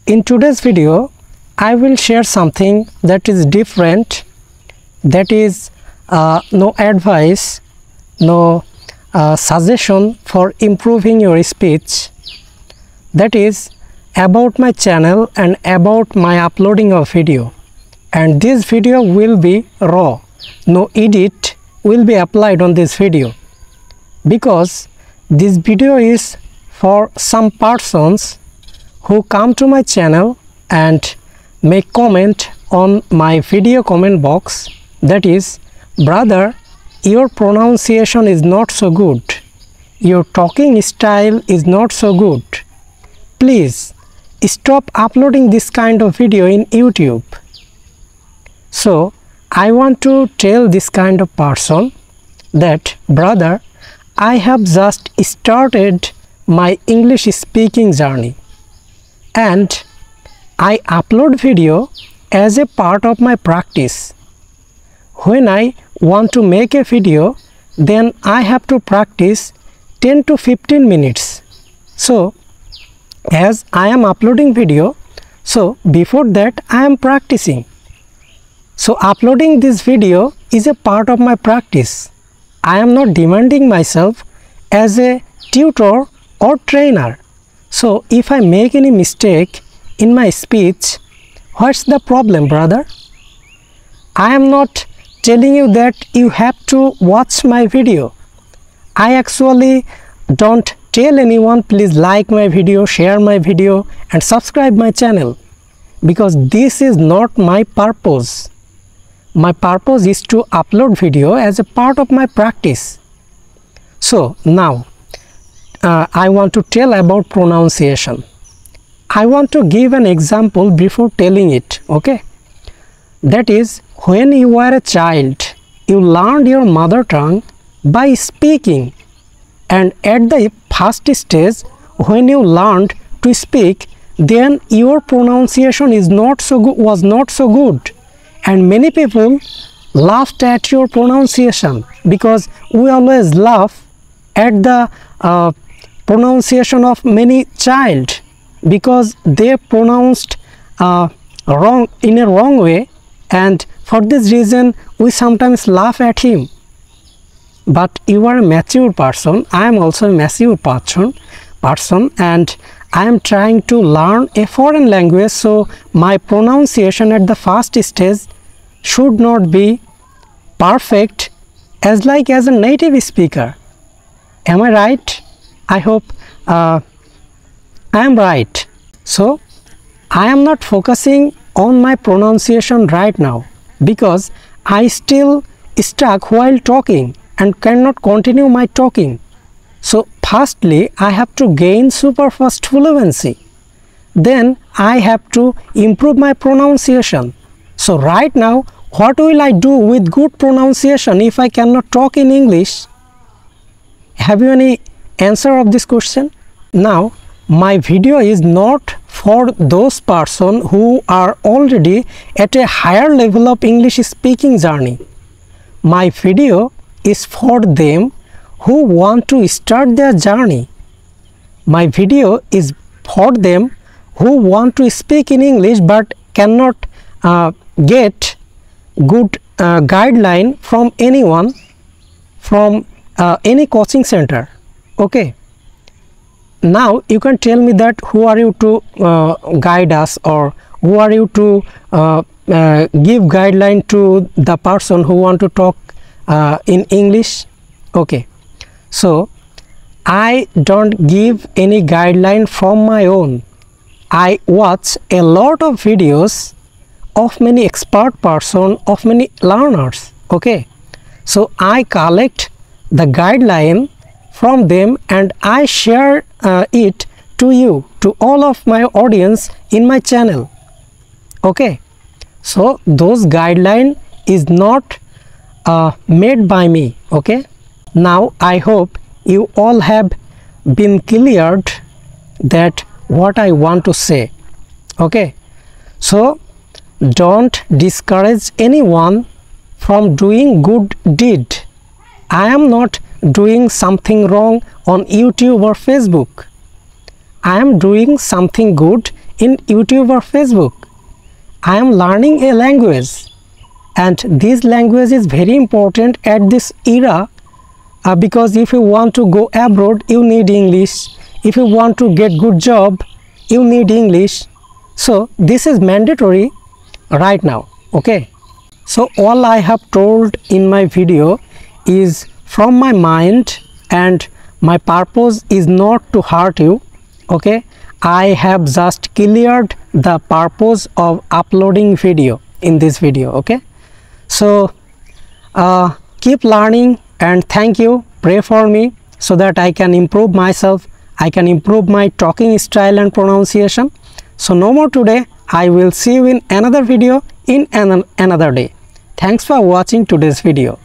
In today's video, I will share something that is different, that is no advice, no suggestion for improving your speech, that is about my channel and about my uploading of video. And this video will be raw, no edit will be applied on this video, because this video is for some persons who come to my channel and make comment on my video comment box, that is, brother, your pronunciation is not so good, your talking style is not so good, please stop uploading this kind of video in YouTube. So I want to tell this kind of person that, brother, I have just started my English speaking journey and I upload video as a part of my practice. When I want to make a video, then I have to practice 10 to 15 minutes. So as I am uploading video, so before that I am practicing. So uploading this video is a part of my practice. I am not demanding myself as a tutor or trainer. So if I make any mistake in my speech, what's the problem, brother? I am not telling you that you have to watch my video. I actually don't tell anyone please like my video, share my video and subscribe my channel, because this is not my purpose. My purpose is to upload video as a part of my practice. So now I want to tell about pronunciation. I want to give an example before telling it, okay? That is, when you were a child, you learned your mother tongue by speaking, and at the first stage when you learned to speak, then your pronunciation was not so good, and many people laughed at your pronunciation, because we always laugh at the pronunciation of many child because they pronounced wrong in a wrong way, and for this reason we sometimes laugh at him. But you are a mature person, I am also a mature person, and I am trying to learn a foreign language, so my pronunciation at the first stage should not be perfect as a native speaker. Am I right? I hope I am right. So I am not focusing on my pronunciation right now, because I still stuck while talking and cannot continue my talking. So firstly I have to gain super fast fluency, then I have to improve my pronunciation. So right now, what will I do with good pronunciation if I cannot talk in English? Have you any answer of this question? Now my video is not for those persons who are already at a higher level of English speaking journey. My video is for them who want to start their journey. My video is for them who want to speak in English but cannot get good guideline from anyone, from any coaching center. Okay, now you can tell me that who are you to guide us, or who are you to give guideline to the person who want to talk in English? Okay, so I don't give any guideline from my own. I watch a lot of videos of many expert person, of many learners. Okay, so I collect the guideline from them and I share it to you, to all of my audience in my channel. Okay, so those guideline is not made by me. Okay, now I hope you all have been cleared that what I want to say. Okay, so don't discourage anyone from doing good deed. I am not doing something wrong on YouTube or Facebook. I am doing something good in YouTube or Facebook. I am learning a language, and this language is very important at this era, because if you want to go abroad, you need English. If you want to get good job, you need English. So this is mandatory right now. Okay, so all I have told in my video is from my mind, and my purpose is not to hurt you. Okay, I have just cleared the purpose of uploading video in this video. Okay, so keep learning, and thank you. Pray for me so that I can improve myself, I can improve my talking style and pronunciation. So no more today. I will see you in another video in another day. Thanks for watching today's video.